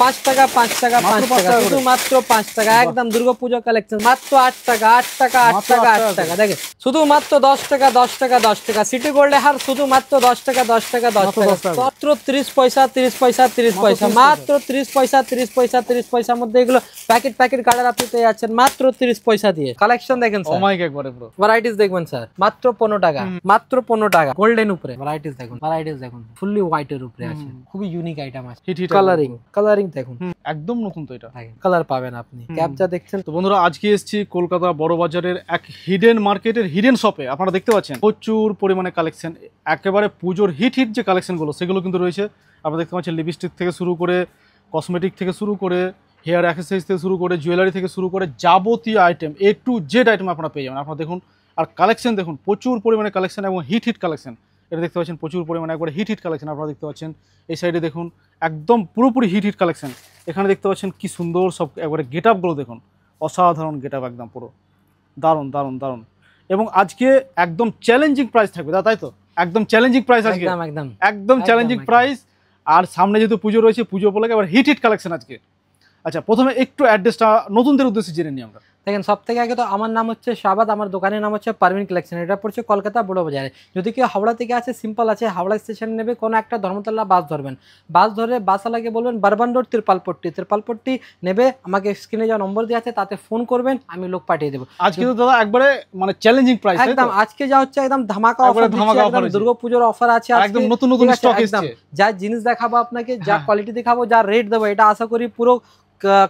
5 টাকা 5 টাকা 5 টাকা শুধু মাত্র 5 টাকা একদম দুর্গাপূজা কালেকশন মাত্র 8 টাকা 8 টাকা 8 টাকা 8 টাকা দেখেন শুধু মাত্র 10 টাকা 10 টাকা 10 টাকা সিটি গোল্ডে হার শুধু মাত্র 10 টাকা 10 টাকা 10 টাকা মাত্র 30 পয়সা 30 পয়সা 30 পয়সা মাত্র 30 পয়সা 30 পয়সা 30 পয়সার মধ্যে এগুলো প্যাকেট প্যাকেট কার্ডের আপনি পেয়ে যাচ্ছেন মাত্র 30 পয়সা দিয়ে কালেকশন দেখেন স্যার ওমাইক একবারে পুরো ভ্যারাইটিস দেখবেন স্যার মাত্র 15 টাকা মাত্র 15 টাকা গোল্ডেন উপরে ভ্যারাইটিস দেখুন ফুললি হোয়াইট এর উপরে আছে খুবই ইউনিক আইটেম আছে কালারিং দেখুন একদম নতুন তো এটা কালার পাবেন আপনি ক্যাপ যা দেখছেন তো বন্ধুরা আজকে এসেছি কলকাতা বড় বাজারের এক হিডেন মার্কেটের হিডেন শপে আপনারা দেখতে পাচ্ছেন প্রচুর পরিমাণে কালেকশন একেবারে পুজোর হিট যে কালেকশনগুলো সেগুলো কিন্তু রয়েছে আপনারা দেখতে পাচ্ছেন লিপস্টিক থেকে শুরু করে কসমেটিক থেকে শুরু করে হেয়ার অ্যাক্সেসরিজ থেকে শুরু করে জুয়েলারি থেকে শুরু করে যাবতীয় item A to Z item আপনারা পেয়ে যাবেন আপনারা দেখুন আর কালেকশন দেখুন প্রচুর পরিমাণে কালেকশন এবং হিট কালেকশন এটা দেখতে পাচ্ছেন প্রচুর পরিমাণে একবারে হিট কালেকশন আপনারা দেখতে পাচ্ছেন এই সাইডে দেখুন একদম পুরোপুরি হিট কালেকশন এখানে দেখতে পাচ্ছেন কি সুন্দর সব একবারে গেট আপগুলো দেখুন অসাধারণ গেট আপ একদম পুরো দারুণ দারুণ দারুণ এবং আজকে একদম চ্যালেঞ্জিং প্রাইস থাকবে তাই তো একদম চ্যালেঞ্জিং প্রাইস আজকে একদম চ্যালেঞ্জিং প্রাইস আর সামনে যেহেতু পুজো রয়েছে পুজো উপলক্ষে এবার হিট কালেকশন আজকে আচ্ছা প্রথমে একটু অ্যাড্রেসটা নতুনদের উদ্দেশ্যে জেনে নিই আমরা দেখেন সব থেকে আগে তো আমার নাম হচ্ছে শাহবাদ আমার দোকানের নাম হচ্ছে পারভিন কালেকশন এটা পড়ছে কলকাতা বড় বাজারে যদি কেউ হাওড়া থেকে আছে সিম্পল আছে হাওড়া স্টেশন নেবে কোনো একটা ধর্মতলা বাস ধরবেন বাস ধরে বাসওয়ালাকে বলবেন বারবান রোড ত্রিপালপট্টি নেবে আমাকে স্ক্রিনে যা নম্বর দেওয়া আছে তাতে ফোন করবেন আমি লোক পাঠিয়ে দেবো আজকে তো দাদা একবারে মানে চ্যালেঞ্জিং প্রাইস একদম আজকে যা হচ্ছে একদম ধামাকা অফার দুর্গাপূজার অফার আছে একদম নতুন স্টক এসেছে যা জিনিস দেখাবো আপনাকে যা কোয়ালিটি দেখাবো যা রেট দেবো এটা আশা করি পুরো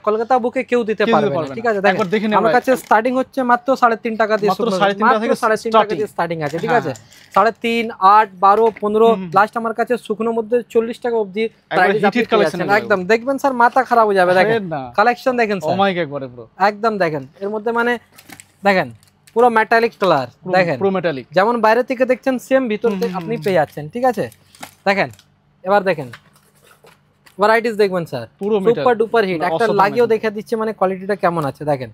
কলকাতা বুকে কেউ দিতে পারবে না ঠিক আছে দেখেন আমার কাছে স্টার্টিং হচ্ছে মাত্র 3.5 টাকা দিয়ে শুরু মাত্র 3.5 টাকা দিয়ে স্টার্টিং আছে ঠিক আছে 3.5 8 12 15 লাস্ট আমার কাছে শুকনো মধ্যে 40 টাকা অবধি একদম দেখবেন স্যার মাথা খারাপ হয়ে যাবে দেখেন কালেকশন দেখেন স্যার ওমাইক একবারে পুরো একদম দেখেন এর মধ্যে মানে দেখেন পুরো মেটালিক কালার দেখেন পুরো মেটালিক যেমন বাইরে থেকে দেখছেন সেম ভিতর থেকে আপনি পেয়ে যাচ্ছেন ঠিক আছে দেখেন এবার দেখেন ভ্যারাইটিস দেখবেন স্যার পুরো সুপার ডুপার হিট একটা লাগিয়েও দেখে দিচ্ছে মানে কোয়ালিটিটা কেমন আছে দেখেন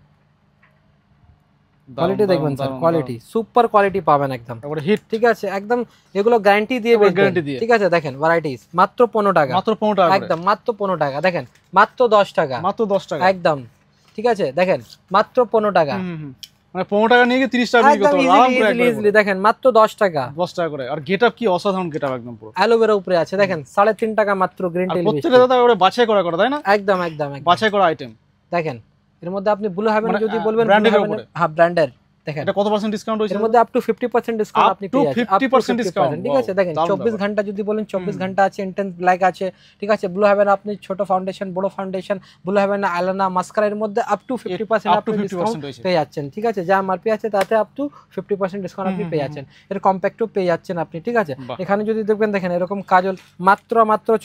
কোয়ালিটি দেখবেন স্যার কোয়ালিটি সুপার কোয়ালিটি পাবেন একদম এবারে হিট ঠিক আছে একদম এগুলো গ্যারান্টি দিয়ে ঠিক আছে দেখেন ভ্যারাইটিস মাত্র 15 টাকা একদম মাত্র 15 টাকা দেখেন মাত্র 10 টাকা একদম ঠিক আছে দেখেন মাত্র 15 টাকা মানে 15 টাকা নিয়ে 30 টাকা বিক্রি করতে আরাম করে ইজিলি দেখেন মাত্র 10 টাকা করে আর গেটআপ কি অসাধারণ গেটআপ একদম পুরো অ্যালোভেরা উপরে আছে দেখেন 3.5 টাকা মাত্র গ্রিন টেল প্রত্যেকটা দাদা ওরে বাছাই করা তাই না একদম বাছাই করা আইটেম দেখেন এর মধ্যে আপনি ব্লু হেভেন যদি বলবেন হ্যাঁ ব্র্যান্ডের দেখেন এটা কত পার্সেন্ট ডিসকাউন্ট হইছে এর মধ্যে আপ টু 50% ডিসকাউন্ট আপনি পেয়ে যাচ্ছেন 50% ডিসকাউন্ট ঠিক আছে দেখেন 24 ঘন্টা যদি বলেন 24 ঘন্টা আছে ইন্টেন্স ব্ল্যাক আছে ঠিক আছে ব্লু হেভেন আপনি ছোট ফাউন্ডেশন বড় foundation blue heaven eyeliner mascara এর মধ্যে আপ টু 50% আপনি ডিসকাউন্ট পেয়ে যাচ্ছেন ঠিক আছে যা এমআরপি আছে তাতে আপ টু 50% ডিসকাউন্ট আপনি পেয়ে যাচ্ছেন এর কম্প্যাক্টও পেয়ে যাচ্ছেন আপনি ঠিক আছে এখানে যদি দেখেন এরকম কাজল মাত্র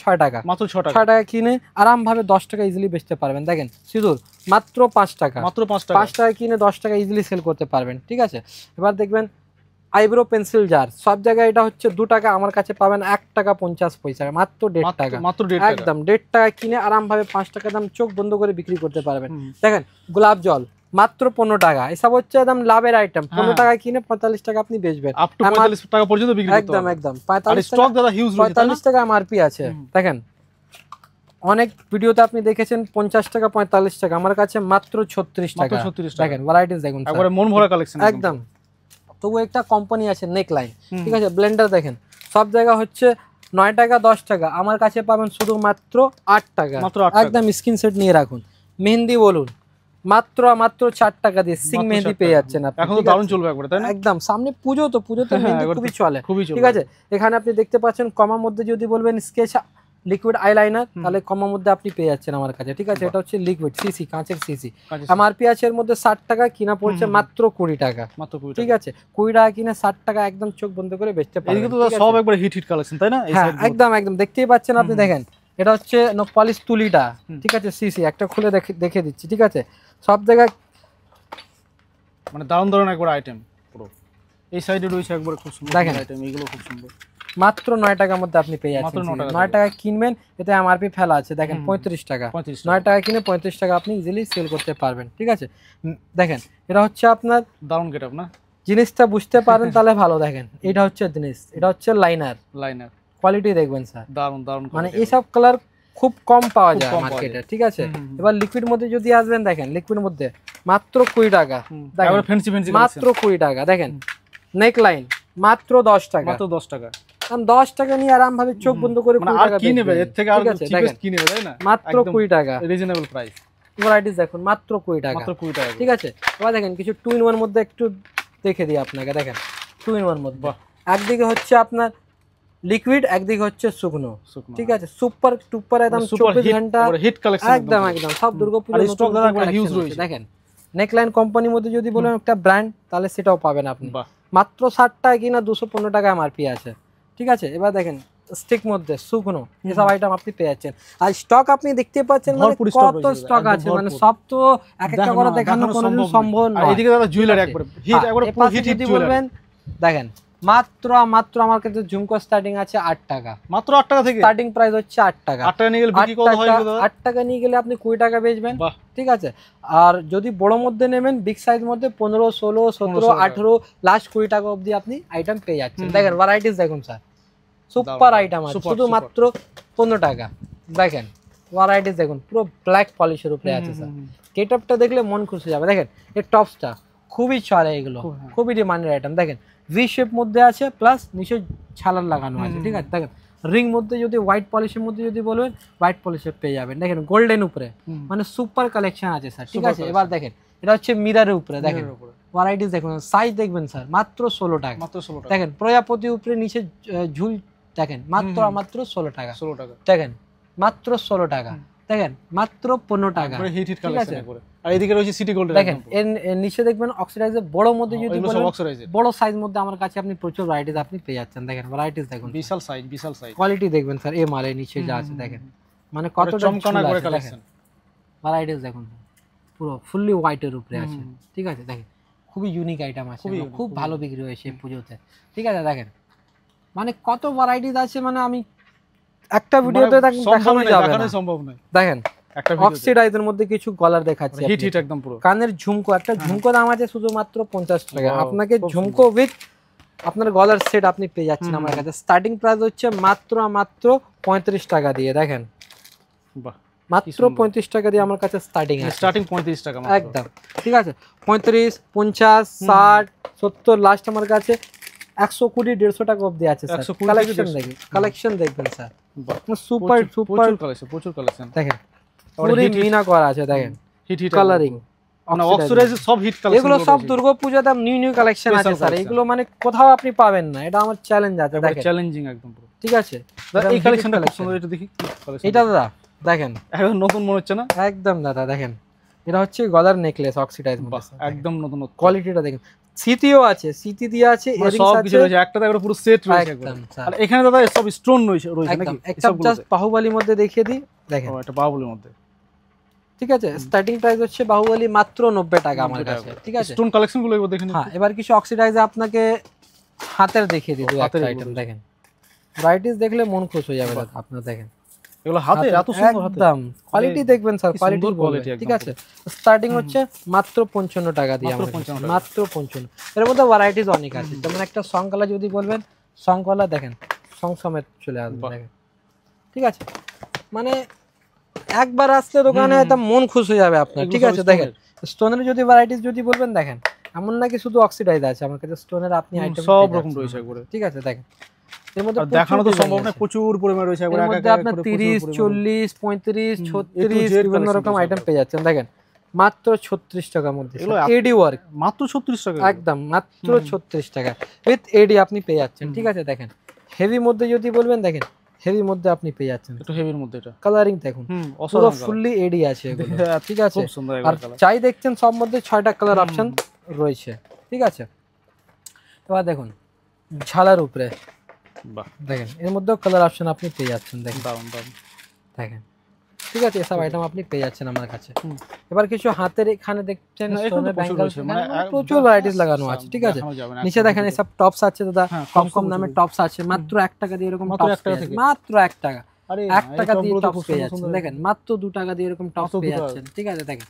6 টাকা মাত্র 6 টাকা কিনে আরাম ভাবে 10 টাকা ইজিলি বেচতে পারবেন দেখেন সিঁদুর মাত্র 5 টাকা মাত্র 5 টাকা কিনে 10 টাকা ইজিলি সেল করতে পারবেন ঠিক আছে এবার দেখবেন আইব্রো পেন্সিল জার সব জায়গায় এটা হচ্ছে 2 টাকা আমার কাছে পাবেন 1 টাকা 50 পয়সা মাত্র 1.5 টাকা মাত্র একদম 1.5 টাকা কিনে আরাম ভাবে 5 টাকা দাম চোখ বন্ধ করে বিক্রি করতে পারবেন দেখেন গোলাপ জল মাত্র 15 টাকা এসব হচ্ছে একদম লাভের আইটেম 15 টাকা কিনে 45 টাকা আপনি বেচবেন আপ টু 45 টাকা পর্যন্ত বিক্রি করতে পারবেন একদম 45 স্টক দাদা হিউজ রয়েছে 45 টাকা এমআরপি আছে দেখেন অনেক ভিডিওতে আপনি দেখেছেন 50 টাকা 45 টাকা আমার কাছে মাত্র 36 টাকা দেখেন ভ্যারাইটিস দেখুন একবারে মন ভরা কালেকশন একদম তবু একটা কোম্পানি আছে নেকলাইন ঠিক আছে ব্লেন্ডার দেখেন সব জায়গা হচ্ছে 9 টাকা 10 টাকা আমার কাছে পাবেন শুধু মাত্র 8 টাকা একদম স্ক্রিনশট নিয়ে রাখুন মেহেন্দি বলুন মাত্র 4 টাকা দিয়ে সিং মেহেন্দি পেয়ে যাচ্ছেন আপনি এখন তো দারুণ চলবে একবারে তাই না একদম সামনে পুজোতে মেহেন্দি খুবই চলে ঠিক আছে এখানে আপনি দেখতে পাচ্ছেন কমার মধ্যে যদি বলবেন স্কেচ লিকুইড আইলাইনার তাহলে কমার মধ্যে আপনি পেয়ে যাচ্ছেন আমার কাছে ঠিক আছে এটা হচ্ছে লিকুইড সিসি কাঁচের সিসি এমআরপি আছে এর মধ্যে 60 টাকা কিনা পড়ছে মাত্র 20 টাকা মাত্র 20 ঠিক আছে 20 টাকা কিনে 60 টাকা একদম চোখ বন্ধ করে বেচতে পারবেন এদিকে তো সব একবার হিট কালেকশন তাই না একদম দেখতেই পাচ্ছেন আপনি দেখেন এটা হচ্ছে নখ পলিশ তুলিটা ঠিক আছে সিসি একটা খুলে দেখে দিচ্ছি ঠিক আছে সব জায়গায় মানে দারুণ একবার আইটেম পুরো এই সাইডে রয়েছে একবার খুব সুন্দর আইটেম এগুলো খুব সুন্দর মাত্র 9 টাকার মধ্যে আপনি পেয়ে যাচ্ছেন 9 টাকা কিনবেন এতে এমআরপি ফেলা আছে দেখেন 35 টাকা 9 টাকা কিনে 35 টাকা আপনি ইজিলি সেল করতে পারবেন ঠিক আছে দেখেন এটা হচ্ছে আপনার দারুণ গেটআপ না জিনিসটা বুঝতে পারেন তাহলে ভালো দেখেন এটা হচ্ছে জিনিস এটা হচ্ছে লাইনার কোয়ালিটি দেখবেন স্যার দারুণ মানে এই সব কালার খুব কম পাওয়া যায় মার্কেটে, ঠিক আছে। এবার লিকুইড মধ্যে যদি আসবেন দেখেন, লিকুইড মধ্যে মাত্র 20 টাকা, মাত্র 20 টাকা। দেখেন নেক লাইন মাত্র 10 টাকা, মাত্র 10 টাকা। 10 টাকা নিয়ে আরাম ভাবে চোখ বন্ধ করে 20 টাকা কি নেবে এর থেকে, আর চিপেস্ট কি নেবে, তাই না? মাত্র 20 টাকা, রিজনেবল প্রাইস। ভ্যারাইটিস দেখুন মাত্র 20 টাকা, মাত্র 20 টাকা, ঠিক আছে। এবার দেখেন কিছু 2 in 1 মধ্যে একটু দেখে দিই আপনাকে। দেখেন 2 in 1 মধ্যে একদিকে হচ্ছে আপনার লিকুইড, একদিকে হচ্ছে শুকনো, ঠিক আছে। সুপার টুপার একদম 24 ঘন্টা হিট কালেকশন, একদম একদম সব দুর্গাপূজার স্টক হিউজ রয়েছে। দেখেন নেকলাইন কোম্পানির মধ্যে যদি বলেন একটা ব্র্যান্ড, তাহলে সেটাও পাবেন আপনি মাত্র 60 টাকা কিনা 215 টাকা এমআরপি আছে, ঠিক আছে। এবার দেখেন স্টিক মধ্যে শুকনো এসব আইটেম আপনি পেয়ে যাচ্ছেন। আর স্টক আপনি দেখতে পাচ্ছেন মানে কত স্টক আছে, মানে সব তো এক একটা করে দেখানো কোনোদিন সম্ভব নয়। এদিকে দাদা জুয়েলারি একবারে হিট, একবারে পুরো হিট বলবেন। দেখেন মাত্র আমার কাছে ঝুমকো স্টার্টিং আছে 8 টাকা, মাত্র 8 টাকা থেকে স্টার্টিং প্রাইস হচ্ছে 8 টাকা। 8 টাকা নিয়ে গেলে বিক্রি কত হয় দাদা? 8 টাকা নিয়ে গেলে আপনি 20 টাকা বেচবেন, ঠিক আছে। আর যদি বড় মধ্যে নেবেন, বিগ সাইজ মধ্যে 15, 16, 17, 18 লাস্ট 20 টাকা অবধি আপনি আইটেম পেয়ে যাচ্ছেন। দেখেন ভ্যারাইটিস দেখুন স্যার, সুপার আইটেম আছে শুধু মাত্র 15 টাকা। দেখেন ভ্যারাইটিস দেখুন, পুরো ব্ল্যাক পলিশের উপরে আছে স্যার। গেটআপটা দেখলে মন খুশি যাবে। দেখেন এর টপসটা খুবই চলে, এগুলো খুবই ডিমান্ডেড আইটেম। দেখেন ভি শেপ মধ্যে আছে, প্লাস নিচে ছালার লাগানো আছে, ঠিক আছে। দেখেন রিং মধ্যে যদি হোয়াইট পলিশের মধ্যে যদি বলবেন, হোয়াইট পলিশের পেয়ে যাবেন। দেখেন গোল্ডেন উপরে, মানে সুপার কালেকশন আছে স্যার, ঠিক আছে। এবার দেখেন এটা হচ্ছে মিররের উপরে, দেখেন ভ্যারাইটিস দেখুন, সাইজ দেখবেন স্যার মাত্র 16 টাকা, মাত্র 16 টাকা। দেখেন প্রজাপতি উপরে নিচে ঝুল, দেখেন মাত্র 16 টাকা, 16 টাকা। দেখেন মাত্র 16 টাকা, দেখেন মাত্র 15 টাকা, ঠিক আছে। আর এদিকে রয়েছে সিটি গোল্ড। দেখেন এর নিচে দেখবেন অক্সিডাইজের বড় মধ্যে যদি বলেন, বড় সাইজ মধ্যে আমার কাছে আপনি প্রচুর ভ্যারাইটিস আপনি পেয়ে যাচ্ছেন। দেখেন ভ্যারাইটিস দেখুন, বিশাল সাইজ, বিশাল সাইজ। কোয়ালিটি দেখবেন স্যার, এই মালের নিচে যা আছে দেখেন, মানে কতটা চমকানা করে কালেকশন। ভ্যারাইটিস দেখুন পুরো ফুললি হোয়াইটের উপরে আছে, ঠিক আছে। দেখেন খুবই ইউনিক আইটেম আছে, খুব ভালো বিক্রি হয়েছে পুজোতে, ঠিক আছে। দেখেন মানে কত ভ্যারাইটিস আছে, মানে আমি একটা ভিডিওতে দেখানো যাবে না, সম্ভব নয়। দেখেন অক্সিডাইজের মধ্যে কিছু গলার দেখাচ্ছি, হিট হিট একদম পুরো। কানের ঝুমকো, একটা ঝুমকো দাম আছে শুধুমাত্র 50 টাকা। আপনাকে ঝুমকো উইথ আপনার গলার সেট আপনি পেয়ে যাচ্ছেন আমার কাছে। স্টার্টিং প্রাইস হচ্ছে মাত্র 35 টাকা দিয়ে। দেখেন বাহ, মাত্র 35 টাকা দিয়ে আমার কাছে স্টার্টিং আছে, স্টার্টিং 35 টাকা একদম, ঠিক আছে। 35, 50, 60, 70 লাস্ট আমার কাছে 120, 150 টাকা অবধি আছে স্যার। কালেকশন দেখেন, কালেকশন দেখবেন স্যার, সুপার সুপার কালেকশন, প্রচুর কালেকশন। দেখেন পুরো মিনা করা আছে, দেখেন হিট হিট কালারিং, মানে অক্সিডাইজ সব হিট কালেকশন। এগুলো সব দুর্গাপূজাতে নিউ নিউ কালেকশন আছে স্যার, এগুলো মানে কোথাও আপনি পাবেন না, এটা আমার চ্যালেঞ্জ আছে। দেখেন চ্যালেঞ্জিং একদম পুরো, ঠিক আছে। এই কালেকশনটা খুব সুন্দর, এটা দেখি এটা দাদা দেখেন একদম নতুন মনে হচ্ছে না? একদম দাদা দেখেন, এটা হচ্ছে গলার নেকলেস অক্সিডাইজ মধ্যে, একদম নতুন। কোয়ালিটিটা দেখেন, সিটিও আছে, সিটি দিয়ে আছে, সব কিছু রয়েছে, একটা দেখো পুরো সেট রয়েছে একদম। আর এখানে দাদা সব স্টোন রয়েছে নাকি? একটা জাস্ট বাহুবলীর মধ্যে দেখিয়ে দিই, দেখেন এটা বাহুবলীর মধ্যে, ঠিক আছে। স্টার্টিং প্রাইস হচ্ছে বাহুবলী মাত্র 90 টাকা আমার কাছে, ঠিক আছে। স্টোন কালেকশন গুলো একবার দেখেন। হ্যাঁ, এবার কিছু অক্সিডাইজে আপনাকে হাতের দেখিয়ে দিই, হাতের আইটেম দেখেন, ভ্যারাইটিস দেখলে মন খুশ হয়ে যাবে দাদা আপনারা। দেখেন এগুলো হাতে এত সুন্দর, একদম কোয়ালিটি দেখবেন স্যার, কোয়ালিটি, ঠিক আছে। স্টার্টিং হচ্ছে মাত্র 55 টাকা দিয়ে, মাত্র 55। এর মধ্যে ভ্যারাইটিস অনেক আছে, যেমন একটা সং কলা যদি বলবেন, সং কলা দেখেন সং সমেত চলে আসবে, দেখেন, ঠিক আছে। মানে একবার আসলে দোকানে একদম মন খুশ হয়ে যাবে আপনার, ঠিক আছে। দেখেন স্টোনের যদি ভ্যারাইটিস যদি বলবেন, দেখেন এমন নাকি শুধু অক্সিডাইজ আছে আমার কাছে, স্টোনের আপনি আইটেম সব রকম রয়েছে একবারে, ঠিক আছে। দেখেন এর মধ্যে দেখানো তো সম্ভব না, প্রচুর পরিমাণে রয়েছে একবারে, এর মধ্যে আপনার 30, 40, 35, 36 বিভিন্ন রকম আইটেম পেয়ে যাচ্ছেন। দেখেন মাত্র 36 টাকার মধ্যে এডি ওয়ার্ক, মাত্র 36 টাকা, একদম মাত্র 36 টাকা উইথ এডি আপনি পেয়ে যাচ্ছেন, ঠিক আছে। দেখেন হেভি মধ্যে যদি বলবেন, দেখেন হেভি মধ্যে আপনি পেয়ে যাচ্ছেন, একটু হেভির মধ্যে। এটা কালারিং দেখুন পুরো ফুললি এডি আছে এগুলো, ঠিক আছে। আর চাই দেখছেন সব মধ্যে 6টা কালার অপশন রয়েছে, ঠিক আছে। এবার দেখুন ঝালার উপরে, বাহ, দেখেন এর মধ্যেও কালার অপশন আপনি পেয়ে যাচ্ছেন, দেখেন দারুন দারুন, দেখেন, ঠিক আছে। এসব আইটেম আপনি পেয়ে যাচ্ছেন আমার কাছে। এবার কিছু হাতের এখানে দেখছেন প্রচুর ভ্যারাইটিস লাগানো আছে, ঠিক আছে। নিচে দেখেন এসব টপস আছে দাদা, কম কম দামে টপস আছে, মাত্র 1 টাকা দিয়ে এরকম টপস, মাত্র 1 টাকা, 1 টাকা দিয়ে টপস পেয়ে যাচ্ছেন। দেখেন মাত্র 2 টাকা দিয়ে এরকম টপস পেয়ে যাচ্ছেন, ঠিক আছে। দেখেন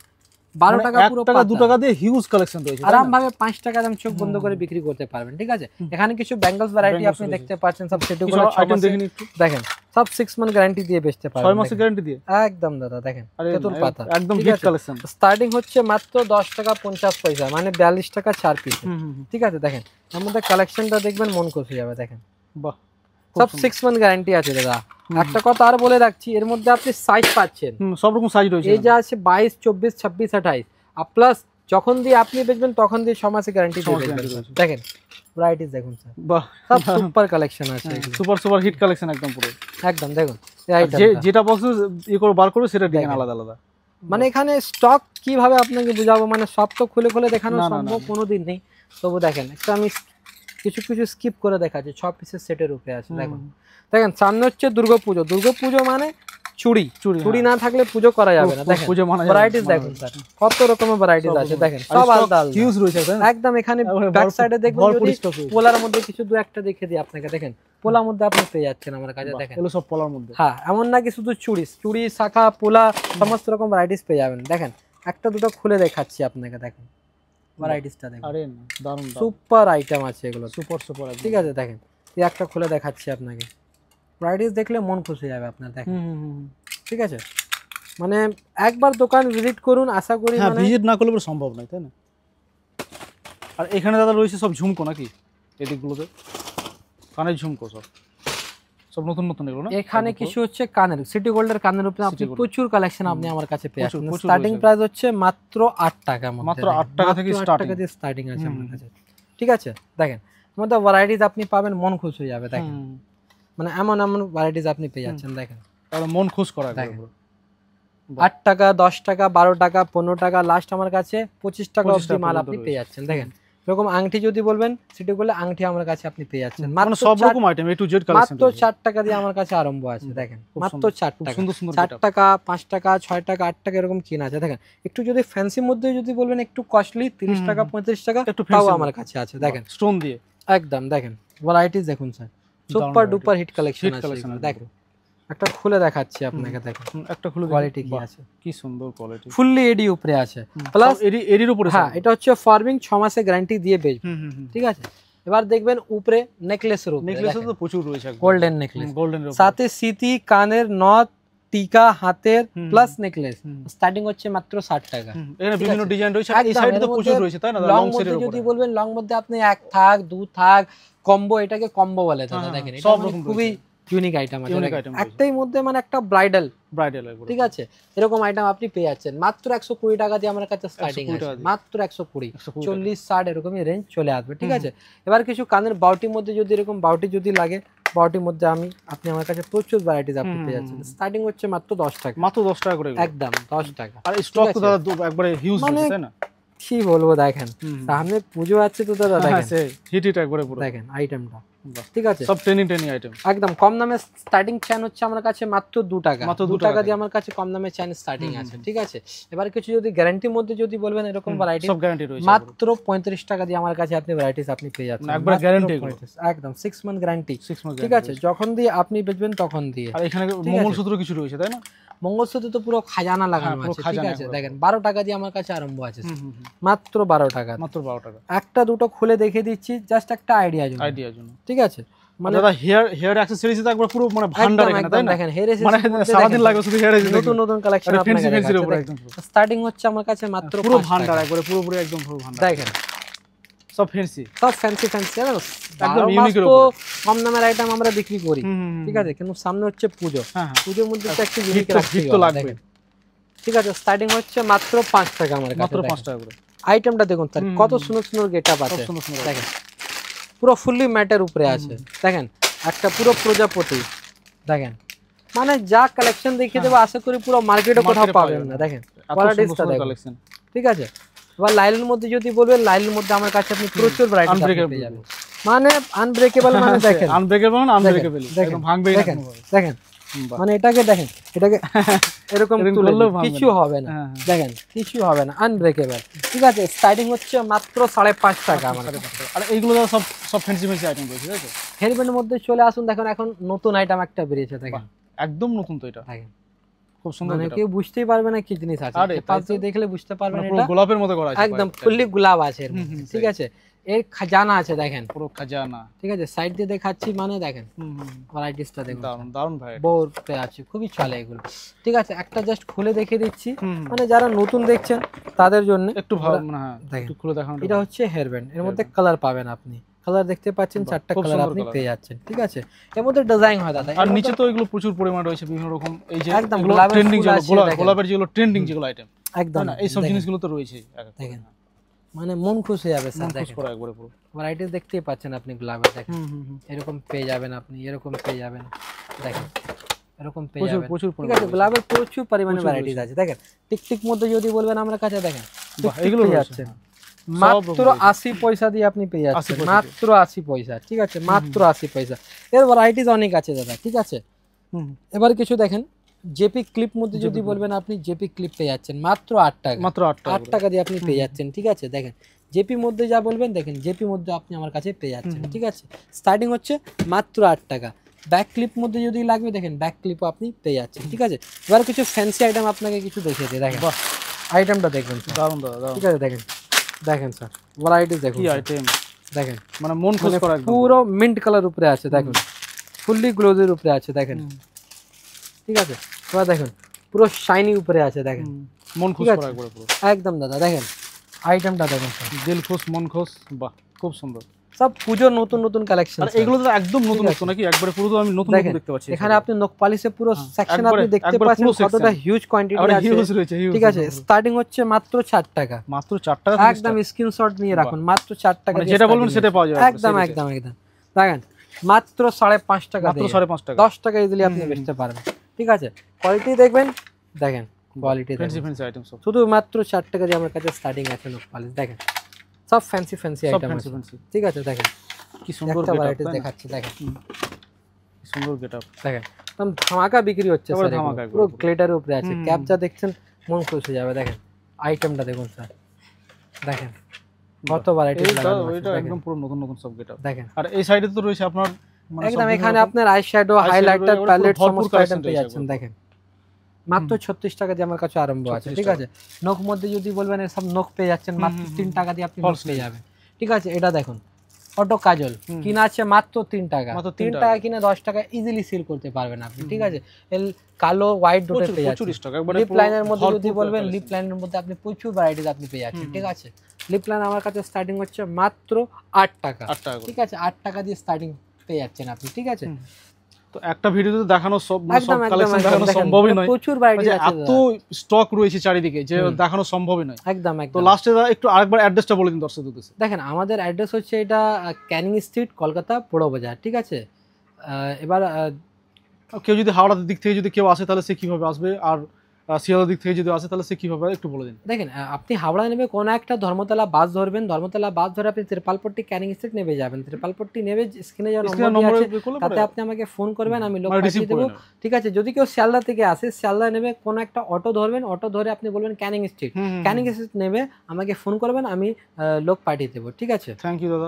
12 টাকা পুরো 1 টাকা 2 টাকা দিয়ে হিউজ কালেকশন রয়েছে, আরাম ভাবে 5 টাকা দাম চোখ বন্ধ করে বিক্রি করতে পারবেন। ঠিক আছে, এখানে কিছু ব্যাঙ্গলস ভ্যারাইটি আপনি দেখতে পাচ্ছেন, সব সেটগুলো আইটেম দেখেন একটু, দেখেন সব 6 মান্থ গ্যারান্টি দিয়ে বেচতে পারবেন, 6 মাসের গ্যারান্টি দিয়ে একদম দাদা। দেখেন তেতুল পাতা একদম হিট কালেকশন, স্টার্টিং হচ্ছে মাত্র 10 টাকা 50 পয়সা, মানে 42 টাকা 4 পিস। ঠিক আছে, দেখেন এর মধ্যে কালেকশনটা দেখবেন মন খুশি যাবে। দেখেন বাহ, সব 6 মান্থ গ্যারান্টি আছে দাদা। একটা কথা আর বলে রাখছি, এর মধ্যে আপনি সাইজ পাচ্ছেন, সব রকম সাইজ রয়েছে, এই যে আছে 22 24 26 28 আর প্লাস যখন দিয়ে আপনি বেচবেন তখন দিয়ে 6 মাসের গ্যারান্টি দিয়ে। দেখেন ভ্যারাইটিস দেখুন স্যার, বাহ সব সুপার কালেকশন আছে, সুপার সুপার হিট কালেকশন একদম পুরো, একদম দেখুন যেটা বক্স ই করে বার করে সেটা ডিজাইন আলাদা আলাদা। মানে এখানে স্টক কিভাবে আপনাকে বুঝাবো, মানে সব তো খুলে খুলে দেখানো সম্ভব কোনোদিন নেই। তবু দেখেন একটা আমি কিছু কিছু স্কিপ করে দেখাচ্ছি, 6 পিসের সেটের উপরে আছে। দেখুন দেখেন সামনে হচ্ছে দুর্গাপুজো, দুর্গাপুজো মানে চুড়ি, চুড়ি না থাকলে পুজো করা যাবে না। দেখেন ভ্যারাইটিস দেখুন স্যার, কত রকমের ভ্যারাইটিস আছে, দেখেন সব আলাদা আলাদা হিউজ রয়েছে একদম। এখানে ব্যাক সাইডে দেখবেন যদি পোলার মধ্যে কিছু দু একটা দেখে দিই আপনাকে, দেখেন পোলার মধ্যে আপনি পেয়ে যাচ্ছেন আমার কাছে। দেখেন এগুলো সব পোলার মধ্যে, হ্যাঁ এমন না কি শুধু চুড়ি, চুড়ি শাখা পোলা সমস্ত রকম ভ্যারাইটিস পেয়ে যাবেন। দেখেন একটা দুটো খুলে দেখাচ্ছি আপনাকে, দেখেন ভ্যারাইটিসটা দেখেন, আরে না দারুণ সুপার আইটেম আছে এগুলো, সুপার সুপার। ঠিক আছে, দেখেন এই একটা খুলে দেখাচ্ছি আপনাকে, ভ্যারাইটিস দেখলে মন খুশি যাবে আপনার। দেখেন ঠিক আছে, মানে একবার দোকান ভিজিট করুন, আশা করি মানে ভিজিট না করলে সম্ভব নয়, তাই না? আর এখানে দাদা রয়েছে সব ঝুমকো নাকি, এদিকগুলোতে কানের ঝুমকো সব সব নতুন নতুন এগুলো না? এখানে কিছু হচ্ছে কানের, সিটি গোল্ডের কানের উপরে আপনি প্রচুর কালেকশন আপনি আমার কাছে পেয়ে যাচ্ছেন। স্টার্টিং প্রাইস হচ্ছে মাত্র 8 টাকা, মাত্র 8 টাকা থেকে স্টার্টিং আছে আমার কাছে। ঠিক আছে, দেখেন আমাদের ভ্যারাইটিস আপনি পাবেন, মন খুশ হয়ে যাবে। দেখেন মানে এমন এমন ভ্যারাইটিস আপনি পেয়ে যাচ্ছেন। দেখেন তাহলে মন খুশ করা, 8 টাকা 10 টাকা 12 টাকা 15 টাকা, লাস্ট আমার কাছে 25 টাকা অবধি মাল আপনি পেয়ে যাচ্ছেন। দেখেন এরকম আংটি যদি বলবেন সেটা বলে আংটি আমার কাছে আপনি পেয়ে যাচ্ছেন, মানে সব রকম item A to Z collection, মাত্র 4 টাকা দিয়ে আমার কাছে আরম্ভ আছে। দেখেন মাত্র 4 টাকা, 4 টাকা 5 টাকা 6 টাকা 8 টাকা এরকম কিনা আছে। দেখেন একটু যদি ফ্যান্সির মধ্যে যদি বলবেন একটু কস্টলি 30 টাকা 35 টাকা তাও আমার কাছে আছে। দেখেন স্টোন দিয়ে একদম, দেখেন ভ্যারাইটিস দেখুন sir, super duper hit collection আছে। দেখেন একটা খুলে দেখাচ্ছি আপনাকে, দেখেন একটা খুলে কোয়ালিটি কি আছে, কি সুন্দর কোয়ালিটি, ফুললি এডি উপরে আছে, প্লাস এডির উপরে। হ্যাঁ এটা হচ্ছে ফর্মিং 6 মাসের গ্যারান্টি দিয়ে বেচবে। ঠিক আছে, এবার দেখবেন উপরে নেকলেসের উপরে, নেকলেস তো প্রচুর রয়েছে, গোল্ডেন নেকলেস, গোল্ডেন সাথে সিটি কানের নথ টিকা হাতের প্লাস নেকলেস, স্টার্টিং হচ্ছে মাত্র 60 টাকা। এখানে বিভিন্ন ডিজাইন রয়েছে, এই সাইডে তো প্রচুর রয়েছে, তাই না? লং মধ্যে যদি বলবেন লং মধ্যে আপনি এক থাক দু থাক কম্বো, এটাকে কম্বো বলে দাদা। দেখেন এটা খুবই ইউনিক আইটেম আছে, একটাই মধ্যে মানে একটা ব্রাইডাল, ঠিক আছে এরকম আইটেম আপনি পেয়ে যাচ্ছেন মাত্র 120 টাকা দিয়ে আমার কাছে স্টার্টিং আছে, মাত্র 120 40 60 এরকমই রেঞ্জ চলে আসবে। ঠিক আছে, এবার কিছু কানের বাউটির মধ্যে যদি এরকম বাউটি যদি লাগে, বাউটির মধ্যে আপনি আমার কাছে প্রচুর ভ্যারাইটিস আপনি পেয়ে যাচ্ছেন। স্টার্টিং হচ্ছে মাত্র 10 টাকা, মাত্র 10 টাকা করে, একদম 10 টাকা। আর স্টক তো দাদা একবারে হিউজ আছে, তাই না? কি বলবো, দেখেন সামনে পুজো আছে তো দাদা, দেখেন হিট হিট একবারে পুরো, দেখেন আইটেমটা। ঠিক আছে, সব ট্রেনিং আইটেম, একদম কম দামে স্টার্টিং চেন হচ্ছে আমার কাছে মাত্র 2 টাকা, মাত্র 2 টাকা দিয়ে আমার কাছে কম দামে চেন স্টার্টিং আছে। ঠিক আছে, এবার কিছু যদি গ্যারান্টির মধ্যে যদি বলবেন এরকম ভ্যারাইটি, সব গ্যারান্টি রয়েছে, মাত্র 35 টাকা দিয়ে আমার কাছে আপনি ভ্যারাইটিস আপনি পেয়ে যাচ্ছেন, একবার গ্যারান্টি, একদম 6 মান্থ গ্যারান্টি। ঠিক আছে, যখন দিয়ে আপনি বেচবেন তখন দিয়ে। আর এখানে মঙ্গলসূত্র কিছু রয়েছে, তাই না? মঙ্গলসূত্র তো পুরো খাজানা লাগানো আছে। ঠিক আছে, দেখেন 12 টাকা দিয়ে আমার কাছে আরম্ভ আছে, মাত্র 12 টাকা, মাত্র 12 টাকা। একটা দুটো খুলে দেখে দিচ্ছি জাস্ট একটা আইডিয়ার জন্য। ঠিক আছে, মানে দাদা হেয়ার অ্যাকসেসরিজ তো একবার পুরো মানে ভান্ডার এখানে, তাই না? দেখেন হেয়ার মানে সারা দিন লাগবে শুধু হেয়ার অ্যাকসেসরিজ, নতুন নতুন কালেকশন আপনাদের কাছে একদম স্টার্টিং হচ্ছে আমার কাছে মাত্র পুরো ভান্ডার, একবারে পুরোপুরি একদম পুরো ভান্ডার। দেখেন সব ফ্যান্সি, সব ফ্যান্সি একদম ইউনিক এর উপর কম দামের আইটেম আমরা বিক্রি করি। ঠিক আছে, কিন্তু সামনে হচ্ছে পুজো, পুজোর মধ্যে তো একটা ইউনিক রাখতে লাগবে। ঠিক আছে, স্টার্টিং হচ্ছে মাত্র 5 টাকা আমার কাছে, মাত্র 5 টাকা করে। আইটেমটা দেখুন স্যার, কত সুন্দর সুন্দর গেটআপ আছে। দেখেন পুরো ফুললি ম্যাটের উপরে আছে। দেখেন একটা পুরো প্রজাপতি, দেখেন মানে যা কালেকশন দেখিয়ে দেবো আশা করি পুরো মার্কেটে কোথাও পাবেন না। দেখেন কোয়ালিটিটা দেখেন। ঠিক আছে, এবার লাইলের মধ্যে যদি বলবেন, লাইলের মধ্যে আমার কাছে আপনি প্রচুর ভ্যারাইটি পেয়ে যাবেন, মানে আনব্রেকেবল, মানে দেখেন আনব্রেকেবল না আনব্রেকেবল, একদম ভাঙবে না। দেখেন মানে এটাকে দেখেন, এটাকে এরকম তুলে কিছু হবে না, দেখেন কিছু হবে না, আনব্রেকেবল। ঠিক আছে, স্টার্টিং হচ্ছে মাত্র 5.5 টাকা আমার কাছে। আর এইগুলো সব সব ফ্যান্সি ফ্যান্সি আইটেম রয়েছে, ঠিক আছে। হেয়ারব্যান্ডের মধ্যে চলে আসুন, দেখেন এখন নতুন আইটেম একটা বেরিয়েছে, দেখেন একদম নতুন তো এটা, দেখেন খুব সুন্দর মানে getup। কেউ বুঝতেই পারবে না কি জিনিস আছে, আরে, পাশ তাই তো। দিয়ে দেখলে বুঝতে পারবেন মানে পুরো এটা গোলাপের মতো করা আছে একদম পাইপটা। ফুললি গোলাপ আছে এর মধ্যে, হুম, ঠিক আছে। এর খাজানা আছে দেখেন, পুরো খাজানা। ঠিক আছে। সাইড দিয়ে দেখাচ্ছি, মানে দেখেন হুম, ভ্যারাইটিসটা দেখুন, দারুন দারুন ভাই। বোর্ডে আছে, খুবই চলে এগুলো, ঠিক আছে। একটা জাস্ট খুলে দেখিয়ে দিচ্ছি, হুম, মানে যারা নতুন দেখছেন তাদের জন্য। একটু ভালো মানে হ্যাঁ দেখেন, একটু খুলে দেখানো। এটা হচ্ছে হেয়ার ব্যান্ড, এর মধ্যে কালার পাবেন আপনি, কালার দেখতে পাচ্ছেন, বাহ, 4টা খুব কালার সুন্দর আপনি colour। পেয়ে যাচ্ছেন, ঠিক আছে। এর মধ্যে ডিজাইন হয় দাদা, আর নিচে তো এগুলো প্রচুর পরিমাণে রয়েছে বিভিন্ন রকম, এই যে একদম এগুলো গোলাপের ট্রেন্ডিং ফুল যেগুলো আছে, দেখেন। গোলাপের যেগুলো ট্রেন্ডিং যেগুলো আইটেম, একদম এই সব দেখেন, জিনিসগুলো তো রয়েছেই। দেখেন, মানে মন খুশ হয়ে যাবে স্যার। মন খুশ দেখেন করা একবারে পুরো। ভ্যারাইটিস দেখতেই পাচ্ছেন আপনি গোলাপের, দেখেন হুম। এরকম পেয়ে যাবেন আপনি, এরকম পেয়ে যাবেন, দেখেন এরকম পেয়ে প্রচুর যাবেন, প্রচুর ঠিক আছে। গোলাপের প্রচুর পরিমাণে প্রচুর ভ্যারাইটিস আছে, দেখেন টিকটিক মধ্যে যদি বলবেন আমার কাছে, দেখেন বাহ, টিকটিক এগুলো পেয়ে রয়েছে, যাচ্ছেন হ্যাঁ। মাত্র রকম 80 পয়সা দিয়ে আপনি পেয়ে 80 যাচ্ছেন, পয়সা মাত্র 80 পয়সা, ঠিক আছে, মাত্র 80 পয়সা। এর ভ্যারাইটিস অনেক আছে দাদা, ঠিক আছে। হুম, এবার কিছু দেখেন, জেপি ক্লিপ মধ্যে যদি বলবেন আপনি, জেপি ক্লিপ পেয়ে যাচ্ছেন মাত্র 8 টাকা, মাত্র 8 টাকা 8 টাকা দিয়ে আপনি পেয়ে যাচ্ছেন, ঠিক আছে। দেখেন জেপি মধ্যে যা বলবেন, দেখেন জেপি মধ্যে আপনি আমার কাছে পেয়ে যাচ্ছেন, ঠিক আছে। স্টার্টিং হচ্ছে মাত্র 8 টাকা। ব্যাক ক্লিপ মধ্যে যদি লাগবে, দেখেন ব্যাক ক্লিপও আপনি পেয়ে যাচ্ছেন, ঠিক আছে। এবার কিছু ফ্যান্সি আইটেম আপনাকে কিছু দেখিয়ে দিই, দেখেন বাহ, আইটেমটা দেখবেন স্যার, দারুন দাদা দারুন। ঠিক আছে। দেখেন দেখেন স্যার ভ্যারাইটিস দেখুন কি স্যার, আইটেম, দেখেন মানে মন খুশ করা একদম। পুরো মিন্ট কালার উপরে আছে, দেখুন ফুললি গ্লোজের উপরে আছে, দেখেন, ঠিক আছে। এবার দেখুন পুরো শাইনি উপরে আছে, দেখেন মন খুশ ঠিক আছে। করা একবারে পুরো। একদম দাদা, দেখেন আইটেমটা দেখুন স্যার, দিল খুশ মন খুশ, বাহ খুব সুন্দর। সব পুজোর নতুন নতুন কালেকশন। আর এগুলো তো একদম নতুন নতুন নাকি, একবারে পুরো তো আমি নতুন নতুন দেখেন দেখতে পাচ্ছি। এখানে আপনি নখ পালিশের পুরো সেকশন আপনি দেখতে একবারে পাচ্ছেন, পুরো কতটা section। হিউজ কোয়ান্টিটি আরে আছে, হিউজ রয়েছে, হিউজ। ঠিক আছে। স্টার্টিং হচ্ছে মাত্র 4 টাকা, মাত্র 4 টাকা থেকে একদম স্ক্রিনশট নিয়ে রাখুন, মাত্র 4 টাকা মানে দিয়ে যেটা বলবেন starting সেটা হচ্ছে। পাওয়া যাবে একদম একদম একদম, দেখেন মাত্র 5.5 টাকা, মাত্র 5.5 টাকা। 10 টাকা ইজিলি আপনি বেচতে পারবেন, ঠিক আছে। কোয়ালিটি দেখবেন, দেখেন কোয়ালিটি ফ্যান্সি দেখেন, ফ্যান্সি আইটেম সব, শুধু মাত্র 4 টাকা দিয়ে আমার কাছে স্টার্টিং আছে নখ পালিশ, দেখেন সব ফ্যান্সি ফ্যান্সি সব আইটেম ফ্যান্সি আছে, ফ্যান্সি। ঠিক আছে। দেখেন কি সুন্দর একটা গেটআপ, ভ্যারাইটিস তাই না? দেখাচ্ছি, দেখেন কি সুন্দর গেটআপ। দেখেন একদম ধামাকা বিক্রি হচ্ছে একেবারে স্যার, ধামাকা, পুরো একবারে। গ্লেটারের উপরে আছে, ক্যাপ যা দেখছেন মন খুশ হয়ে যাবে। দেখেন আইটেমটা দেখুন স্যার, দেখেন কত ভ্যারাইটিস লাগানো আছে, এটা দেখেন একদম পুরো নতুন নতুন সব গেটআপ। দেখেন আর এই সাইডে তো রয়েছে আপনার মানে একদম, সব এখানে বিভিন্ন আপনার আই শ্যাডো, eyeshadow হাইলাইটার, এগুলো প্যালেট পুরো ভরপুর সমস্ত collection আইটেম পেয়ে রয়েছে যাচ্ছেন, একবারে। দেখেন মাত্র 36 টাকা দিয়ে আমার কাছে আরম্ভ আছে, 36 ঠিক আছে। নখ মধ্যে যদি বলবেন সব নখ পেয়ে যাচ্ছেন মাত্র 3 টাকা দিয়ে আপনি নখ False পেয়ে nail। যাবেন, ঠিক আছে। এটা দেখুন অটো কাজল কিনা আছে মাত্র 3 টাকা, মাত্র 3 3 টাকা কিনে 10 টাকা ইজিলি সিল করতে পারবেন আপনি, ঠিক আছে। এল কালো হোয়াইট ডটে প্রচুর পেয়ে প্রচুর যাচ্ছেন। স্টক, একবারে লিপ পুরো লাইনের মধ্যে ভরপুর যদি বলবেন, collection। লিপ লাইনের মধ্যে আপনি প্রচুর ভ্যারাইটিস আপনি পেয়ে যাচ্ছেন, ঠিক আছে। লিপ লাইন আমার কাছে স্টার্টিং হচ্ছে মাত্র 8 টাকা, 8 টাকা করে। ঠিক আছে। 8 টাকা দিয়ে স্টার্টিং পেয়ে যাচ্ছেন আপনি, ঠিক আছে। তো একটা ভিডিওতে দেখানো সব মানে সব একদম একদম কালেকশন একদম, দেখানো দেখেন, সম্ভবই নয়, প্রচুর ভ্যারাইটিস যে আছে এত দাদা। স্টক রয়েছে চারিদিকে যে দেখানো সম্ভবই নয়। একদম তো একদম। লাস্টে একটু আরেকবার অ্যাড্রেসটা বলে দিন দর্শকদের উদ্দেশ্যে। দেখেন আমাদের অ্যাড্রেস হচ্ছে এটা ক্যানিং স্ট্রিট, কলকাতা বড় বাজার, ঠিক আছে। এবার কেউ যদি হাওড়ার দিক থেকে যদি কেউ আসে তাহলে সে কিভাবে আসবে, আর শিয়ালদার দিক থেকে যদি আসে তাহলে সে কিভাবে, একটু বলে দিন। দেখেন আপনি হাওড়া নেবে কোনো একটা ধর্মতলা বাস ধরবেন, ধর্মতলা বাস ধরে আপনি ত্রিপালপট্টি ক্যানিং স্ট্রিট নেবে যাবেন, ত্রিপালপট্টি নেবে স্ক্রিনে যে স্ক্রিনে নম্বর নম্বরে আছে করলে তাতে পরে আপনি আমাকে ফোন করবেন, আমি লোক মানে পাঠিয়ে রিসিভ করে দেবো, নেবে। ঠিক আছে। যদি কেউ শিয়ালদা থেকে আসে, শিয়ালদা নেবে কোনো একটা অটো ধরবেন, অটো ধরে আপনি বলবেন ক্যানিং স্ট্রিট, ক্যানিং স্ট্রিট নেবে আমাকে ফোন করবেন, আমি লোক পাঠিয়ে দেবো, ঠিক আছে। থ্যাংক ইউ দাদা।